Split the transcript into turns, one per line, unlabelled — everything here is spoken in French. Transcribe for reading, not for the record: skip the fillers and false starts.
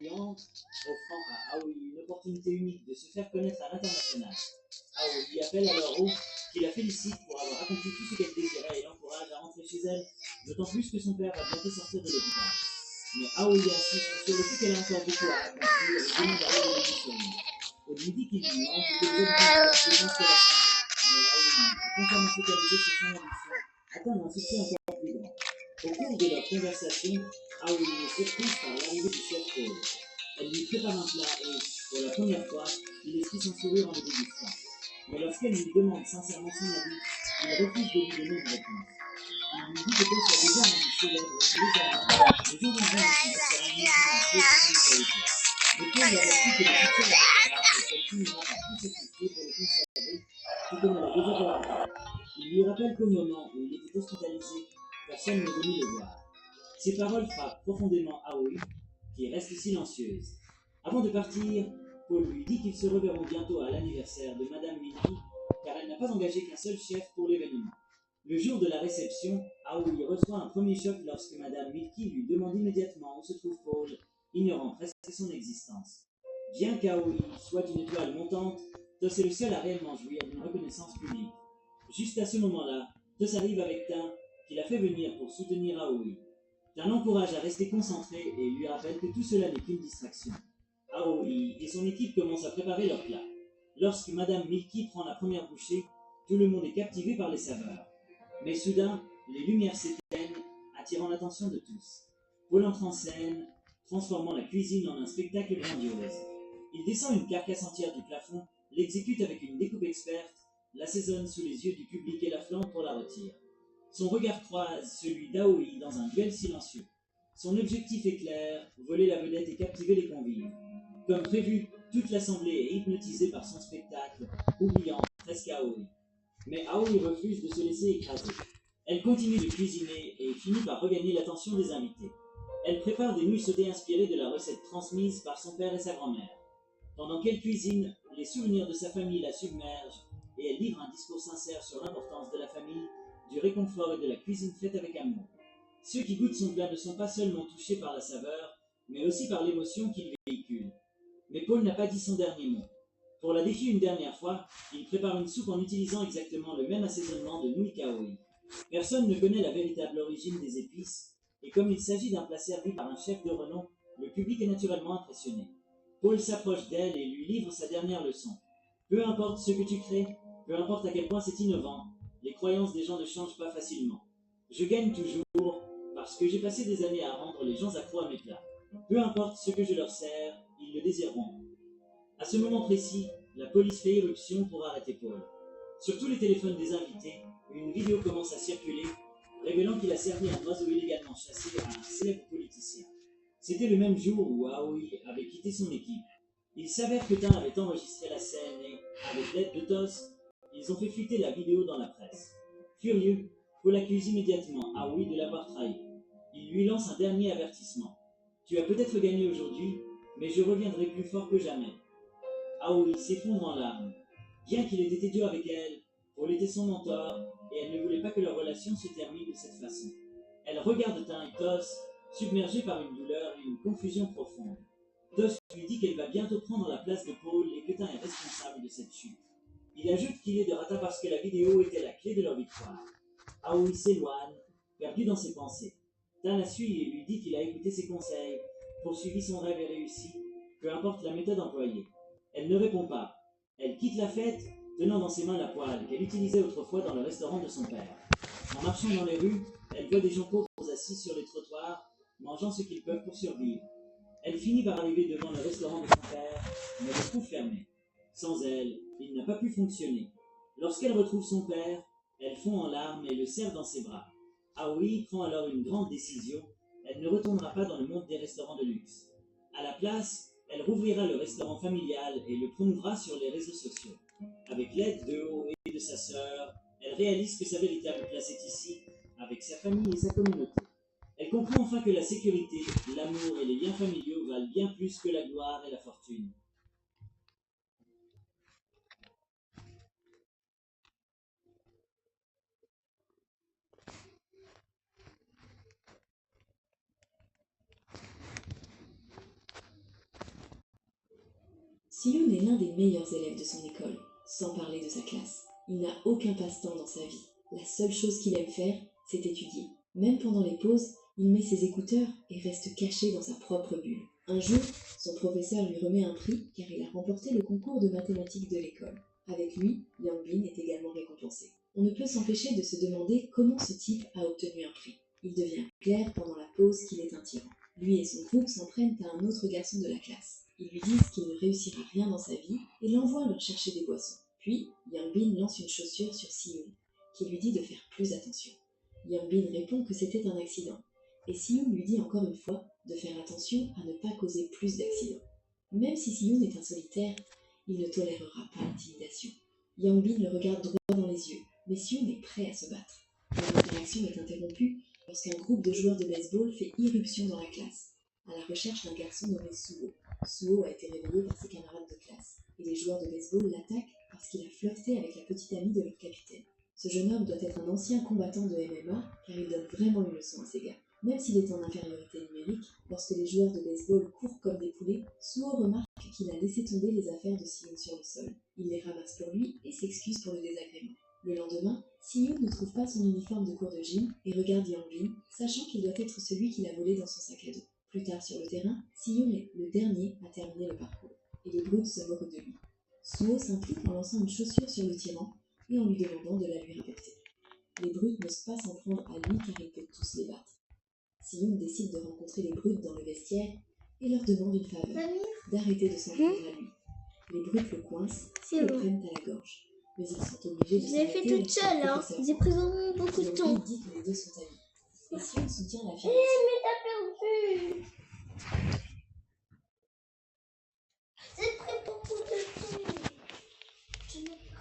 influente, offrant à Aoi une opportunité unique de se faire connaître à l'international. Aoi appelle alors Ro, qui la félicite pour avoir accompli tout ce qu'elle désirait et l'encourage à rentrer chez elle, d'autant plus que son père va bientôt sortir de l'hôpital. Mais Aoi insiste sur le fait qu'elle a encore beaucoup à accomplir et demande à revenir sur lui. On lui dit qu'il lui manque et que les habitants pensent qu'elle a changé, mais Aoi est entièrement focalisée sur son ambition, atteindre un succès encore plus grand. Au cours de leur conversation, Aoi est surprise par l'arrivée du chef Paul. Elle lui prépare un plat et, pour la première fois, il esquisse son sourire en le dégustant. Mais lorsqu'elle lui demande sincèrement son avis, il refuse de lui donner une réponse. Il lui dit que Paul soit déjà rendu célèbre légèrement, le jour où il vient son restaurant multinational de son localité. Mais Paul lui avertit que le succès l'arrêtera et qu'elle finira par tout sacrifier pour le conserver, tout comme elle a déjà fait avant. Il lui rappelle qu'au moment où il était hospitalisé, personne n'est venu le voir. Ces paroles frappent profondément Aoi, qui reste silencieuse. Avant de partir, Paul lui dit qu'ils se reverront bientôt à l'anniversaire de Madame Milky, car elle n'a pas engagé qu'un seul chef pour l'événement. Le jour de la réception, Aoi reçoit un premier choc lorsque Madame Milky lui demande immédiatement où se trouve Paul, ignorant presque son existence. Bien qu'Aoi soit une étoile montante, Tos est le seul à réellement jouir d'une reconnaissance publique. Juste à ce moment-là, Tos arrive avec Tin, qui l'a fait venir pour soutenir Aoi. Tin l'encourage à rester concentré et lui rappelle que tout cela n'est qu'une distraction. Aoi et son équipe commencent à préparer leur plat. Lorsque Madame Milky prend la première bouchée, tout le monde est captivé par les saveurs. Mais soudain, les lumières s'éteignent, attirant l'attention de tous. Paul entre en scène, transformant la cuisine en un spectacle grandiose. Il descend une carcasse entière du plafond, l'exécute avec une découpe experte, l'assaisonne sous les yeux du public et la flambe pour la rôtir. Son regard croise celui d'Aoi dans un duel silencieux. Son objectif est clair, voler la vedette et captiver les convives. Comme prévu, toute l'assemblée est hypnotisée par son spectacle, oubliant presque Aoi. Mais Aoi refuse de se laisser écraser. Elle continue de cuisiner et finit par regagner l'attention des invités. Elle prépare des nouilles sautées inspirées de la recette transmise par son père et sa grand-mère. Pendant qu'elle cuisine, les souvenirs de sa famille la submergent et elle livre un discours sincère sur l'importance de la famille, du réconfort et de la cuisine faite avec amour. Ceux qui goûtent son plat ne sont pas seulement touchés par la saveur, mais aussi par l'émotion qu'il véhicule. Mais Paul n'a pas dit son dernier mot. Pour la défier une dernière fois, il prépare une soupe en utilisant exactement le même assaisonnement de nouilles kaoi. Personne ne connaît la véritable origine des épices, et comme il s'agit d'un plat servi par un chef de renom, le public est naturellement impressionné. Paul s'approche d'elle et lui livre sa dernière leçon. Peu importe ce que tu crées, peu importe à quel point c'est innovant, les croyances des gens ne changent pas facilement. Je gagne toujours parce que j'ai passé des années à rendre les gens accros à mes plats. Peu importe ce que je leur sers, ils le désireront. À ce moment précis, la police fait éruption pour arrêter Paul. Sur tous les téléphones des invités, une vidéo commence à circuler, révélant qu'il a servi un oiseau illégalement chassé à un célèbre politicien. C'était le même jour où Aoi avait quitté son équipe. Il s'avère que Tin avait enregistré la scène et, avec l'aide de Tos, ils ont fait fuiter la vidéo dans la presse. Furieux, Paul accuse immédiatement Aoi de l'avoir trahi. Il lui lance un dernier avertissement. Tu as peut-être gagné aujourd'hui, mais je reviendrai plus fort que jamais. Aoi s'effondre en larmes. Bien qu'il ait été dur avec elle, Paul était son mentor et elle ne voulait pas que leur relation se termine de cette façon. Elle regarde Tin et Tos, submergée par une douleur et une confusion profonde. Tos lui dit qu'elle va bientôt prendre la place de Paul et que Tin est responsable de cette chute. Il ajoute qu'il est de rata parce que la vidéo était la clé de leur victoire. Aoi s'éloigne, perdu dans ses pensées. Tin la suit et lui dit qu'il a écouté ses conseils, poursuivi son rêve et réussi, peu importe la méthode employée. Elle ne répond pas. Elle quitte la fête, tenant dans ses mains la poêle qu'elle utilisait autrefois dans le restaurant de son père. En marchant dans les rues, elle voit des gens pauvres assis sur les trottoirs, mangeant ce qu'ils peuvent pour survivre. Elle finit par arriver devant le restaurant de son père, mais le trouve fermé. Sans elle, il n'a pas pu fonctionner. Lorsqu'elle retrouve son père, elle fond en larmes et le serre dans ses bras. Aoi prend alors une grande décision. Elle ne retournera pas dans le monde des restaurants de luxe. À la place, elle rouvrira le restaurant familial et le promouvra sur les réseaux sociaux. Avec l'aide de Ho et de sa sœur, elle réalise que sa véritable place est ici, avec sa famille et sa communauté. Elle comprend enfin que la sécurité, l'amour et les liens familiaux valent bien plus que la gloire et la fortune.
Sion est l'un des meilleurs élèves de son école, sans parler de sa classe. Il n'a aucun passe-temps dans sa vie. La seule chose qu'il aime faire, c'est étudier. Même pendant les pauses, il met ses écouteurs et reste caché dans sa propre bulle. Un jour, son professeur lui remet un prix car il a remporté le concours de mathématiques de l'école. Avec lui, Yangbin est également récompensé. On ne peut s'empêcher de se demander comment ce type a obtenu un prix. Il devient clair pendant la pause qu'il est un tyran. Lui et son groupe s'en prennent à un autre garçon de la classe. Ils lui disent qu'il ne réussira rien dans sa vie et l'envoient leur chercher des boissons. Puis, Yangbin lance une chaussure sur Sion, qui lui dit de faire plus attention. Yangbin répond que c'était un accident, et Sion lui dit encore une fois de faire attention à ne pas causer plus d'accidents. Même si Sion est un solitaire, il ne tolérera pas l'intimidation. Yangbin le regarde droit dans les yeux, mais Sion est prêt à se battre. Leur interaction est interrompue lorsqu'un groupe de joueurs de baseball fait irruption dans la classe, à la recherche d'un garçon nommé Suho. Suho a été réveillé par ses camarades de classe, et les joueurs de baseball l'attaquent parce qu'il a flirté avec la petite amie de leur capitaine. Ce jeune homme doit être un ancien combattant de MMA, car il donne vraiment une leçon à ses gars. Même s'il est en infériorité numérique, lorsque les joueurs de baseball courent comme des poulets, Suho remarque qu'il a laissé tomber les affaires de Sion sur le sol. Il les ramasse pour lui et s'excuse pour le désagrément. Le lendemain, Sion ne trouve pas son uniforme de cours de gym et regarde Yangbin, sachant qu'il doit être celui qu'il a volé dans son sac à dos. Plus tard sur le terrain, Sion est le dernier à terminer le parcours, et les brutes se moquent de lui. Suho s'implique en lançant une chaussure sur le tyran et en lui demandant de la lui rapporter. Les brutes n'osent pas s'en prendre à lui car ils peuvent tous les battre. Sion décide de rencontrer les brutes dans le vestiaire et leur demande une faveur, d'arrêter de s'en prendre à lui. Les brutes le coincent et le prennent à la gorge. Mais ils sont obligés de s'arrêter.
Je l'ai fait toute seule, hein. J'ai pris vraiment beaucoup de temps.
Dit que les deux sont amis. Et Sion soutient la fille.
Mais t'as perdu. J'ai pris beaucoup de temps. Je l'ai perdu.